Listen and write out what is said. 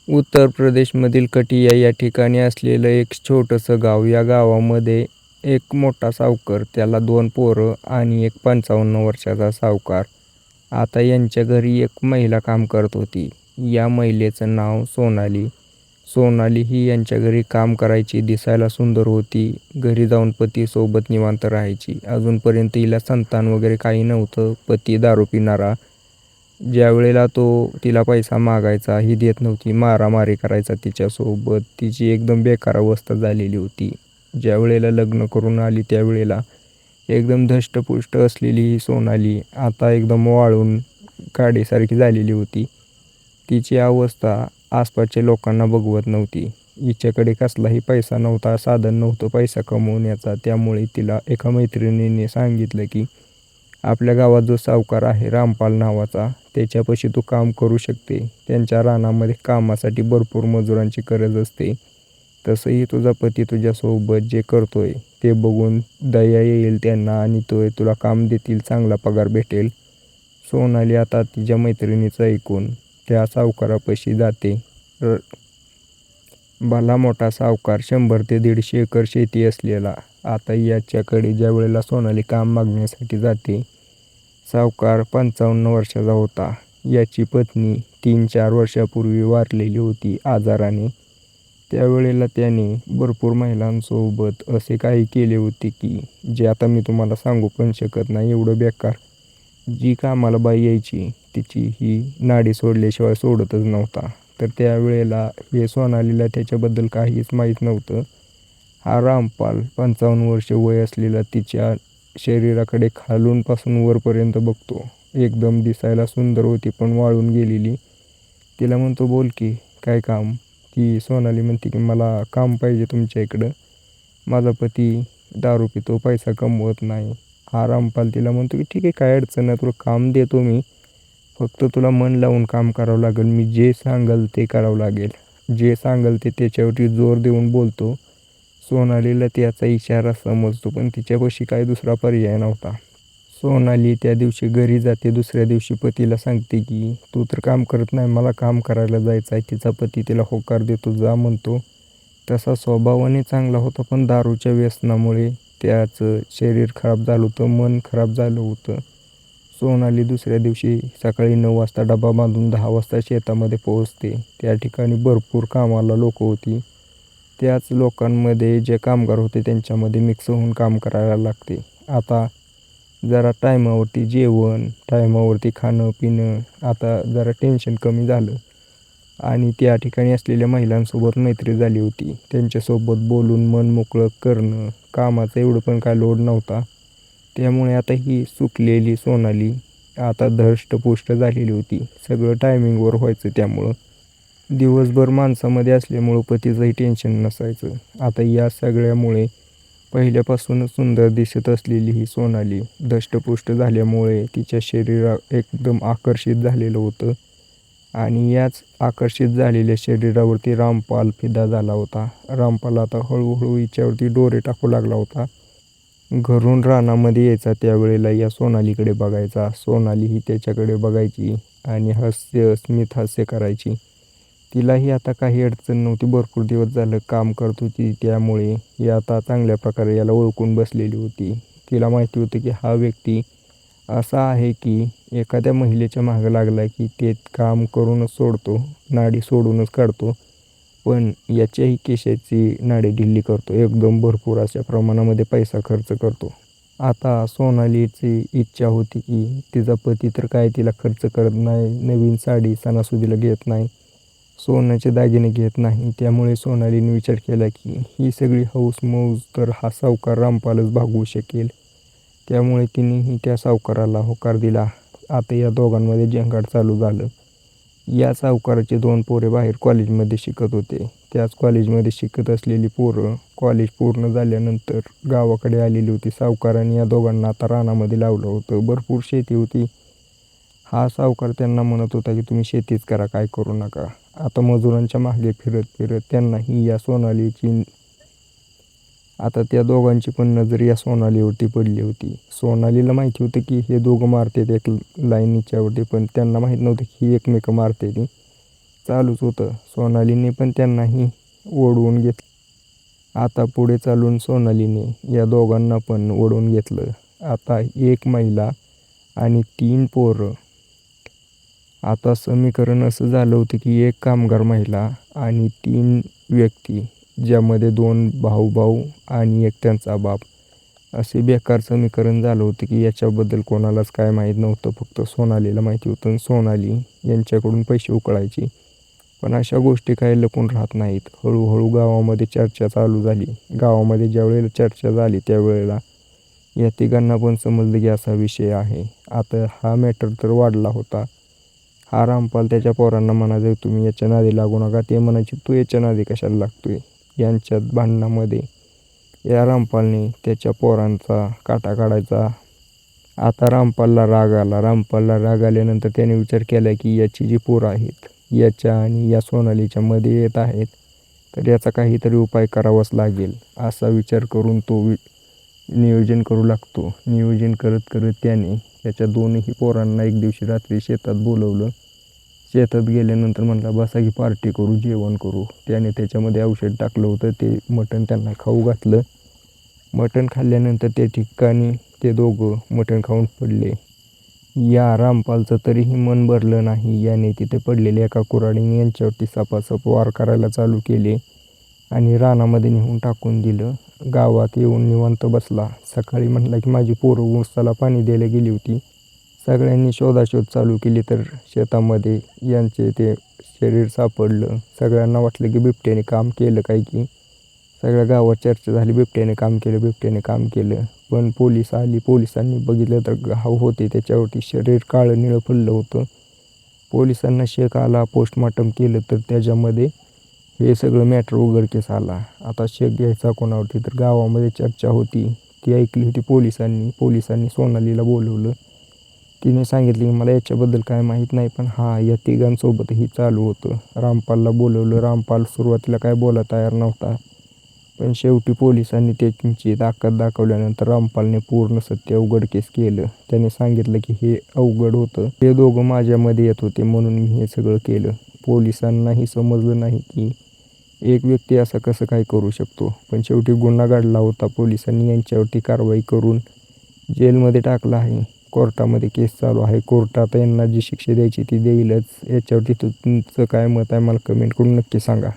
उत्तर प्रदेशमधील कटिया या ठिकाणी असलेलं एक छोटंसं गाव. या गावामध्ये एक मोठा सावकार, त्याला 2 पोरं आणि एक 55 वर्षाचा सावकार. आता यांच्या घरी एक महिला काम करत होती. या महिलेचं नाव सोनाली. सोनाली ही यांच्या घरी काम करायची. दिसायला सुंदर होती. घरी जाऊन पतीसोबत निवांत राहायची. अजूनपर्यंत हिला संतान वगैरे काही नव्हतं. पती दारू पिणारा. ज्यावेळेला तो तिला पैसा मागायचा, ही देत नव्हती. मारामारी करायचा तिच्यासोबत. तिची एकदम बेकार अवस्था झालेली होती. ज्यावेळेला लग्न करून आली त्यावेळेला एकदम धष्टपुष्ट असलेली ही सोनाली आता एकदम वाळून काडीसारखी झालेली होती. तिची अवस्था आसपासच्या लोकांना बघवत नव्हती. हिच्याकडे कसलाही पैसा नव्हता, साधन नव्हतं पैसा कमवण्याचा. त्यामुळे तिला एका मैत्रिणीने सांगितलं की आपल्या गावात जो सावकार आहे रामपाल नावाचा, त्याच्यापाशी तू काम करू शकते. त्यांच्या रानामध्ये कामासाठी भरपूर मजुरांची गरज असते. तसंही तुझा पती तुझ्यासोबत जे करतोय ते बघून दया येईल त्यांना आणि तो तुला काम देतील, चांगला पगार भेटेल. सोनाली आता तिच्या मैत्रिणीचं ऐकून त्या सावकारापाशी जाते. भला मोठा सावकार, 100 ते 150 एकर शेती असलेला. आता याच्याकडे ज्या वेळेला सोनाली काम मागण्यासाठी जाते, सावकार 55 वर्षाचा होता. याची पत्नी 3-4 वर्षापूर्वी वारलेली होती आजाराने. त्यावेळेला त्याने भरपूर महिलांसोबत असे काही केले होते की जे आता मी तुम्हाला सांगू पण शकत नाही, एवढं बेकार. जी कामाला बाई यायची तिची ही नाडी सोडल्याशिवाय सोडतच नव्हता. तर त्यावेळेला हे सोनालीला त्याच्याबद्दल काहीच माहीत नव्हतं. हा रामपाल 55 वर्ष वय असलेला तिच्या शरीराकडे खालूनपासून वरपर्यंत बघतो. एकदम दिसायला सुंदर होती पण वाळून गेलेली. तिला म्हणतो, बोल की काय काम? ती सोनाली म्हणते की मला काम पाहिजे तुमच्या इकडं. माझा पती दारू पितो, पैसा कमवत नाही. हा रामपाल तिला म्हणतो की ठीक आहे, काय अडचण नाही, तुला काम देतो मी. फक्त तुला मन लावून काम करावं लागेल. मी जे सांगाल ते करावं लागेल. जे सांगाल ते त्याच्यावरती जोर देऊन बोलतो. सोनालीला त्याचा इशारा समजतो पण तिच्यापाशी काही दुसरा पर्याय नव्हता. सोनाली त्या दिवशी घरी जाते. दुसऱ्या दिवशी पतीला सांगते की तू तर काम करत नाही, मला काम करायला जायचं आहे. तिचा पती तिला होकार देतो, जा म्हणतो. तसा स्वभावाने चांगला होता पण दारूच्या व्यसनामुळे त्याचं शरीर खराब झालं होतं, मन खराब झालं होतं. सोनाली दुसऱ्या दिवशी सकाळी 9 वाजता डबा बांधून 10 वाजता शेतामध्ये पोहोचते. त्या ठिकाणी भरपूर कामाला लोक होती. त्याच लोकांमध्ये जे कामगार होते त्यांच्यामध्ये मिक्स होऊन काम करायला लागते. आता जरा टायमावरती जेवण, टायमावरती खाणं पिणं, आता जरा टेन्शन कमी झालं आणि त्या ठिकाणी असलेल्या महिलांसोबत मैत्री झाली होती. त्यांच्यासोबत बोलून मन मोकळं करणं, कामाचा एवढं पण काय लोड नव्हता. त्यामुळे आता ही सुकलेली सोनाली आता धष्टपुष्ट झालेली होती. सगळं टायमिंगवर व्हायचं. त्यामुळं दिवसभर माणसामध्ये असल्यामुळं पतीचंही टेन्शन नसायचं. आता या सगळ्यामुळे पहिल्यापासूनच सुंदर दिसत असलेली ही सोनाली धष्टपुष्ट झाल्यामुळे तिच्या शरीर एकदम आकर्षित झालेलं होतं आणि याच आकर्षित झालेल्या शरीरावरती रामपाल फिदा झाला होता. रामपाल आता हळूहळू हिच्यावरती डोरे टाकू लागला होता. घरून रानामध्ये यायचा त्यावेळेला या सोनालीकडे बघायचा. सोनाली ही त्याच्याकडे बघायची आणि स्मित हास्य करायची. तिलाही आता काही अडचण नव्हती. भरपूर दिवस झालं काम करत होती त्यामुळे ही आता चांगल्या प्रकारे याला ओळखून बसलेली होती. तिला माहिती होतं की हा व्यक्ती असा आहे की एखाद्या महिलेच्या मागं लागला की ते काम करूनच सोडतो, नाडी सोडूनच काढतो. पण याच्याही केसाची नाडी ढिल्ली करतो. एकदम भरपूर अशा प्रमाणामध्ये पैसा खर्च करतो. आता सोनालीची इच्छा होती की तिचा पती तर काय तिला खर्च करत नाही, नवीन साडी सणासुदीला घेत नाही, सोन्याचे दागिने घेत नाही. त्यामुळे सोनालीने विचार केला की ही सगळी हौस-मौज तर हा सावकार रामपालच भागवू शकेल. त्यामुळे तिनेही त्या सावकाराला होकार दिला. आता या दोघांमध्ये जंगाट चालू झालं. या सावकाराचे 2 पोरे बाहेर कॉलेजमध्ये शिकत होते. त्याच कॉलेजमध्ये शिकत असलेली पोरं कॉलेज पूर्ण झाल्यानंतर गावाकडे आलेली होती. सावकाराने या दोघांना आता रानामध्ये लावलं होतं. भरपूर शेती होती. हा सावकार त्यांना म्हणत होता की तुम्ही शेतीच करा, काय करू नका. आता मजुरांच्या मागे फिरत फिरत त्यांनाही या सोनालीची, आता त्या दोघांची पण नजर या सोनालीवरती पडली होती. सोनालीला माहिती होतं की हे दोघं मारतात एक लाईनीच्यावरती, पण त्यांना माहीत नव्हतं की ही एकमेकं मारते ती. चालूच होतं. सोनालीने पण त्यांनाही ओढवून घेतलं. आता पुढे चालून सोनालीने या दोघांना पण ओढवून घेतलं. आता 1 महिला आणि 3 पोरं. आता समीकरण असं झालं होतं की 1 कामगार महिला आणि 3 व्यक्ती, ज्यामध्ये 2 भाऊ आणि 1 त्यांचा बाप. असे बेकार समीकरण झालं होतं की याच्याबद्दल कोणालाच काय माहीत नव्हतं. फक्त सोनालीला माहिती होतं. सोनाली यांच्याकडून पैसे उकळायची. पण अशा गोष्टी काही लपून राहत नाहीत. हळूहळू गावामध्ये चर्चा चालू झाली. गावामध्ये ज्यावेळेला चर्चा झाली त्यावेळेला या तिघांना पण समजलं की असा विषय आहे. आता हा मॅटर तर वाढला होता. हा रामपाल त्याच्या पोरांना म्हणायचा, तुम्ही याच्या नादी लागू नका. ते म्हणायचे, तू याच्या नादी कशाला लागतोय. यांच्यात भांडणामध्ये या रामपालने त्याच्या पोरांचा काटा काढायचा. आता रामपालला राग आला. रामपालला राग आल्यानंतर त्याने विचार केला की याची जी पोरं आहेत याच्या आणि या सोनालीच्या मध्ये येत आहेत, तर याचा काहीतरी उपाय करावाच लागेल. असा विचार करून तो नियोजन करू लागतो. नियोजन करत करत त्याने त्याच्या दोन्ही पोरांना एक दिवशी रात्री शेतात बोलवलं. शेतात गेल्यानंतर म्हटला, बसा की पार्टी करू, जेवण करू. त्याने त्याच्यामध्ये औषध टाकलं होतं. ते मटण त्यांना खाऊ घातलं. मटण खाल्ल्यानंतर त्या ठिकाणी ते दोघं मटण खाऊन पडले. या रामपालचं तरीही मन भरलं नाही. याने तिथे पडलेल्या एका कुऱ्हाडीने यांच्यावरती सपासप वार करायला चालू केले आणि रानामध्ये नेऊन टाकून दिलं. गावात येऊन निवांत बसला. सकाळी म्हटला की माझी पोरं ऊसाला पाणी द्यायला गेली होती. सगळ्यांनी शोधाशोध चालू केली तर शेतामध्ये यांचे ते शरीर सापडलं. सगळ्यांना वाटलं की बिबट्याने काम केलं काय की. सगळ्या गावात चर्चा झाली, बिबट्याने काम केलं. पण पोलीस आली. पोलिसांनी बघितलं तर घाव होते त्याच्यावरती. शरीर काळं निळं पडलं होतं. पोलिसांना शक आला. पोस्टमॉर्टम केलं तर त्याच्यामध्ये हे सगळं मॅटर उघडकीस आला. आता शक घ्यायचा कोणावरती, तर गावामध्ये चर्चा होती ती ऐकली होती पोलिसांनी. पोलिसांनी सोनालीला बोलवलं. तिने सांगितलं की मला याच्याबद्दल काय माहीत नाही, पण या तिघांसोबतही चालू होतं. रामपालला बोलवलं. रामपाल सुरुवातीला काय बोलायला तयार नव्हता. पण शेवटी पोलिसांनी त्यांची ताकद दाखवल्यानंतर रामपालने पूर्ण सत्य उघडकीस केलं. त्याने सांगितलं की हे अवघड होतं. हे दोघं माझ्यामध्ये येत होते म्हणून मी हे सगळं केलं. पोलिसांनाही समजलं नाही की एक व्यक्ती असं कसं काय करू शकतो. पण शेवटी गुन्हा घडला होता. पोलिसांनी यांच्यावरती कारवाई करून जेलमध्ये टाकलं आहे. कोर्टामध्ये केस चालू आहे. कोर्टात यांना जी शिक्षा द्यायची ती देईलच. याच्यावरती तुमचं काय मत आहे मला कमेंट करून नक्की सांगा.